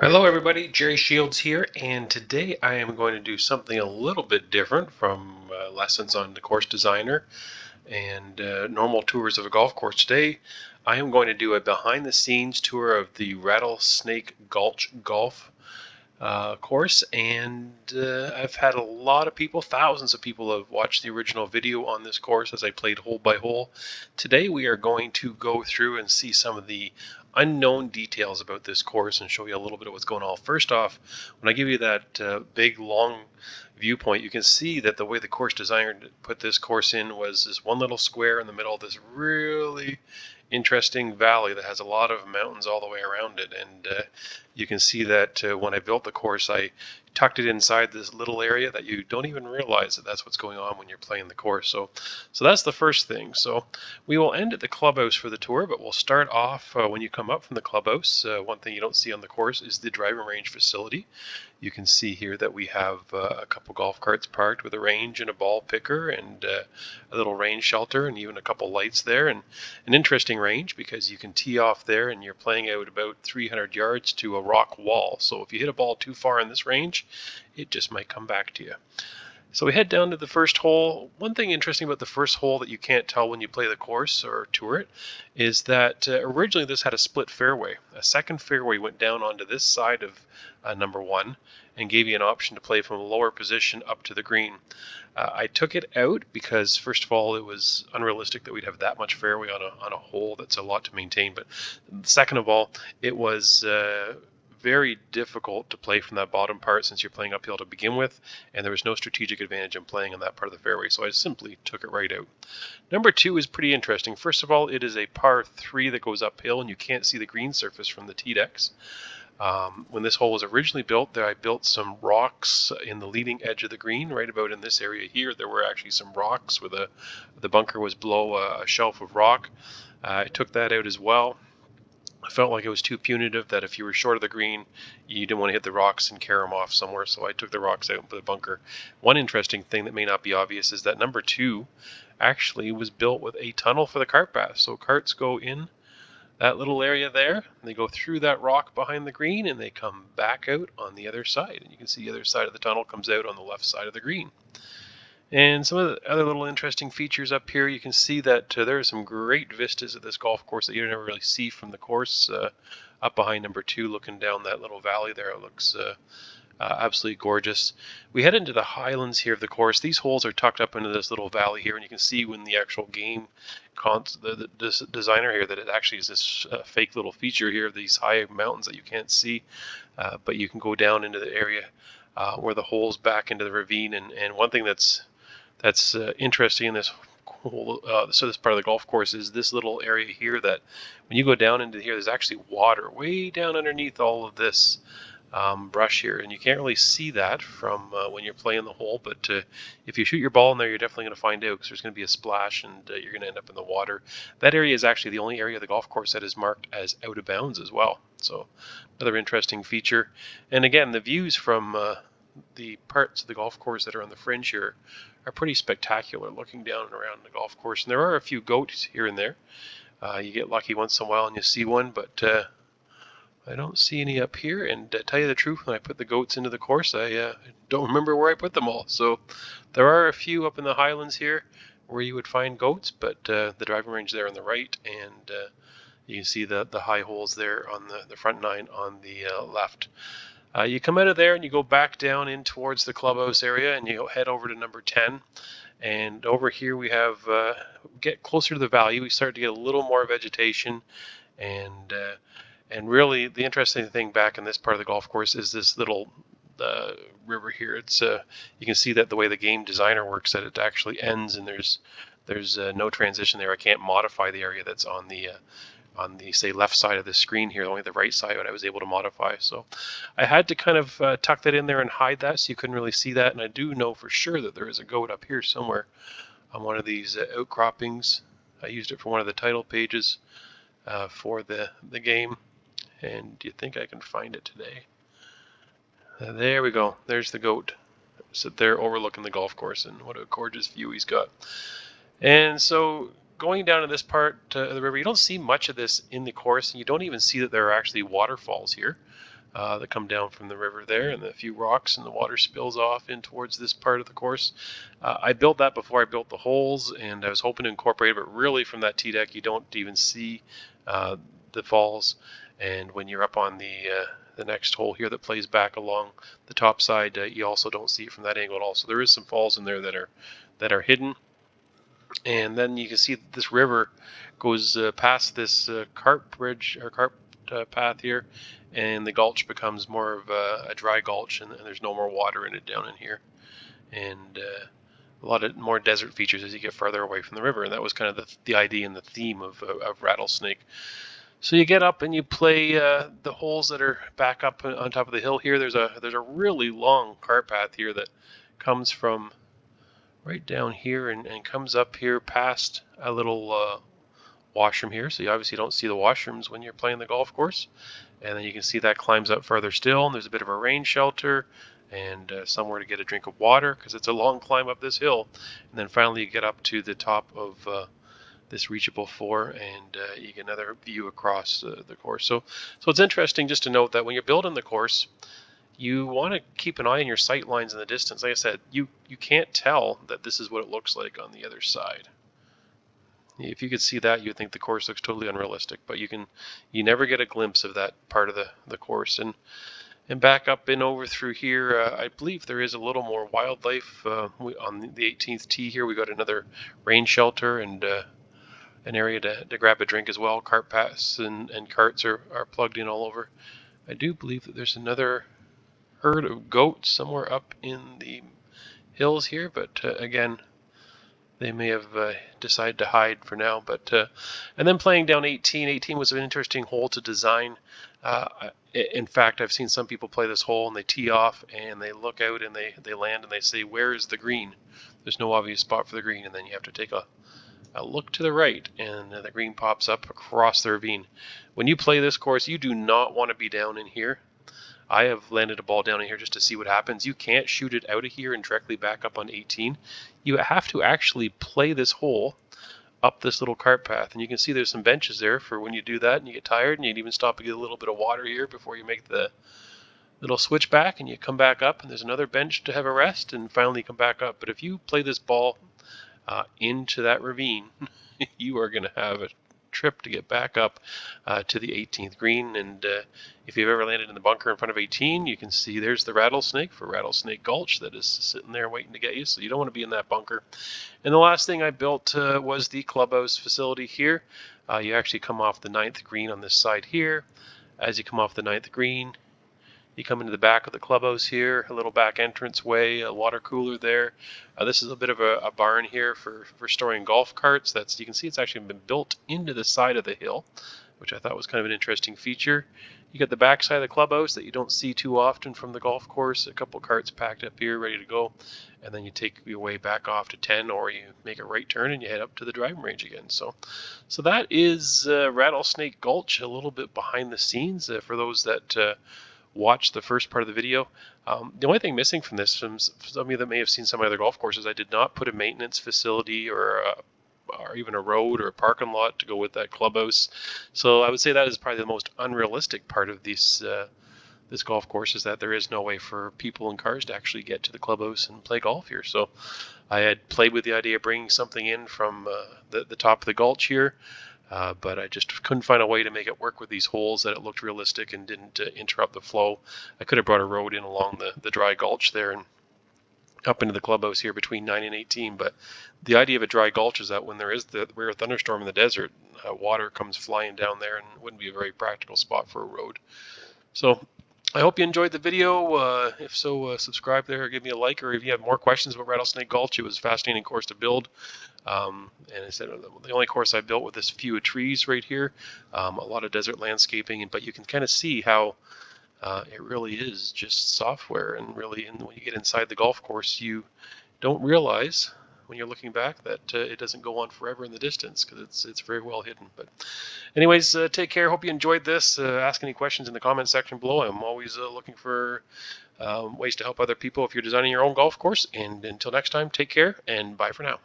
Hello everybody, Jerry Shields here, and today I am going to do something a little bit different from lessons on the course designer and normal tours of a golf course. Today I am going to do a behind the scenes tour of the Rattlesnake Gulch golf course, and I've had a lot of people, thousands of people have watched the original video on this course as I played hole by hole. Today we are going to go through and see some of the unknown details about this course and show you a little bit of what's going on. First off, when I give you that big long viewpoint, you can see that the way the course designer put this course in was this one little square in the middle of this really interesting valley that has a lot of mountains all the way around it. And you can see that when I built the course, I tucked it inside this little area that you don't even realize that that's what's going on when you're playing the course. So that's the first thing. So we will end at the clubhouse for the tour, but we'll start off when you come up from the clubhouse. One thing you don't see on the course is the driving range facility. You can see here that we have a couple golf carts parked with a range and a ball picker and a little rain shelter and even a couple lights there, and an interesting range because you can tee off there and you're playing out about 300 yards to a rock wall. So if you hit a ball too far in this range, it just might come back to you. So we head down to the first hole. One thing interesting about the first hole that you can't tell when you play the course or tour it is that originally this had a split fairway. A second fairway went down onto this side of number one and gave you an option to play from a lower position up to the green. I took it out because, first of all, it was unrealistic that we'd have that much fairway on a hole. That's a lot to maintain. But second of all, it was very difficult to play from that bottom part since you're playing uphill to begin with, and there was no strategic advantage in playing on that part of the fairway, so I simply took it right out. Number two is pretty interesting. First of all, it is a par 3 that goes uphill, and you can't see the green surface from the tee decks. When this hole was originally built, I built some rocks in the leading edge of the green, right about in this area here. There were actually some rocks where the bunker was below a shelf of rock. I took that out as well. I felt like it was too punitive, that if you were short of the green, you didn't want to hit the rocks and carry them off somewhere, so I took the rocks out and put a bunker. One interesting thing that may not be obvious is that number 2 actually was built with a tunnel for the cart path. So carts go in that little area there, and they go through that rock behind the green, and they come back out on the other side. And you can see the other side of the tunnel comes out on the left side of the green. And some of the other little interesting features up here, you can see that there are some great vistas at this golf course that you never really see from the course. Up behind number 2, looking down that little valley there, it looks absolutely gorgeous. We head into the highlands here of the course. These holes are tucked up into this little valley here, and you can see when the actual game the designer here that it actually is this fake little feature here of these high mountains that you can't see, but you can go down into the area where the holes back into the ravine. And one thing that's interesting in this whole so this part of the golf course is this little area here that when you go down into here, there's actually water way down underneath all of this brush here, and you can't really see that from when you're playing the hole, but if you shoot your ball in there, you're definitely going to find out because there's going to be a splash and you're going to end up in the water. That area is actually the only area of the golf course that is marked as out of bounds as well, so another interesting feature. And again, the views from the parts of the golf course that are on the fringe here are pretty spectacular, looking down and around the golf course. And there are a few goats here and there. You get lucky once in a while and you see one, but I don't see any up here. And to tell you the truth, when I put the goats into the course, I don't remember where I put them all. So there are a few up in the highlands here where you would find goats, but the driving range there on the right, and you can see the high holes there on the front 9 on the left. You come out of there and you go back down in towards the clubhouse area, and you head over to number 10. And over here we have get closer to the valley. We start to get a little more vegetation, and really the interesting thing back in this part of the golf course is this little river here. It's you can see that the way the game designer works, that it actually ends and there's no transition there. I can't modify the area that's on the say left side of the screen here, only the right side I was able to modify. So I had to kind of tuck that in there and hide that so you couldn't really see that. And I do know for sure that there is a goat up here somewhere on one of these outcroppings. I used it for one of the title pages for the game. And do you think I can find it today? There we go. There's the goat. Sit there overlooking the golf course, and what a gorgeous view he's got. And so going down to this part of the river, you don't see much of this in the course, and you don't even see that there are actually waterfalls here. that come down from the river there, and a few rocks, and the water spills off in towards this part of the course. I built that before I built the holes, and I was hoping to incorporate it, but really from that tee deck you don't even see the falls. And when you're up on the next hole here that plays back along the top side, you also don't see it from that angle at all. So there is some falls in there that are hidden. And then you can see this river goes past this cart bridge or cart path here, and the gulch becomes more of a dry gulch, and there's no more water in it down in here, and a lot of more desert features as you get farther away from the river. And that was kind of the idea and the theme of Rattlesnake. So you get up and you play the holes that are back up on top of the hill here. There's a really long cart path here that comes from right down here and comes up here past a little washroom here. So you obviously don't see the washrooms when you're playing the golf course. And then you can see that climbs up further still, and there's a bit of a rain shelter and somewhere to get a drink of water, because it's a long climb up this hill. And then finally you get up to the top of this reachable floor, and you get another view across the course. So it's interesting just to note that when you're building the course, you want to keep an eye on your sight lines in the distance. Like I said, you can't tell that this is what it looks like on the other side. If you could see that, you'd think the course looks totally unrealistic, but you never get a glimpse of that part of the course. And back up and over through here, I believe there is a little more wildlife. On the 18th tee here, we got another rain shelter and an area to grab a drink as well. Cart paths and carts are plugged in all over. I do believe that there's another herd of goats somewhere up in the hills here, but again, they may have decided to hide for now. But and then playing down 18. 18 was an interesting hole to design. In fact, I've seen some people play this hole and they tee off and they look out and they land and they say, "Where is the green?" There's no obvious spot for the green, and then you have to take a look to the right, and the green pops up across the ravine. When you play this course, you do not want to be down in here. I have landed a ball down in here just to see what happens. You can't shoot it out of here and directly back up on 18. You have to actually play this hole up this little cart path. And you can see there's some benches there for when you do that and you get tired, and you'd even stop and get a little bit of water here before you make the little switch back, and you come back up and there's another bench to have a rest, and finally come back up. But if you play this ball into that ravine, you are going to have a trip to get back up to the 18th green. And if you've ever landed in the bunker in front of 18, you can see there's the rattlesnake for Rattlesnake Gulch that is sitting there waiting to get you, so you don't want to be in that bunker. And the last thing I built was the clubhouse facility here. You actually come off the 9th green on this side here. As you come off the 9th green, you come into the back of the clubhouse here, a little back entrance way, a water cooler there. This is a bit of a barn here for storing golf carts. You can see it's actually been built into the side of the hill, which I thought was kind of an interesting feature. You got the back side of the clubhouse that you don't see too often from the golf course. A couple carts packed up here, ready to go. And then you take your way back off to 10, or you make a right turn and you head up to the driving range again. So that is Rattlesnake Gulch, a little bit behind the scenes for those that watch the first part of the video. The only thing missing from this, from some of you that may have seen some other golf courses, I did not put a maintenance facility or even a road or a parking lot to go with that clubhouse. So I would say that is probably the most unrealistic part of this golf course, is that there is no way for people and cars to actually get to the clubhouse and play golf here. So I had played with the idea of bringing something in from the top of the gulch here. But I just couldn't find a way to make it work with these holes that it looked realistic and didn't interrupt the flow. I could have brought a road in along the dry gulch there and up into the clubhouse here between 9 and 18. But the idea of a dry gulch is that when there is the rare thunderstorm in the desert, water comes flying down there, and it wouldn't be a very practical spot for a road. So I hope you enjoyed the video. If so, subscribe there, or give me a like, or if you have more questions about Rattlesnake Gulch, it was a fascinating course to build. And I said the only course I built with this few trees right here, a lot of desert landscaping, but you can kind of see how it really is just software. And really, when you get inside the golf course, you don't realize when you're looking back that it doesn't go on forever in the distance, because it's very well hidden. But anyways, take care. Hope you enjoyed this. Ask any questions in the comment section below. I'm always looking for ways to help other people if you're designing your own golf course. And until next time, take care and bye for now.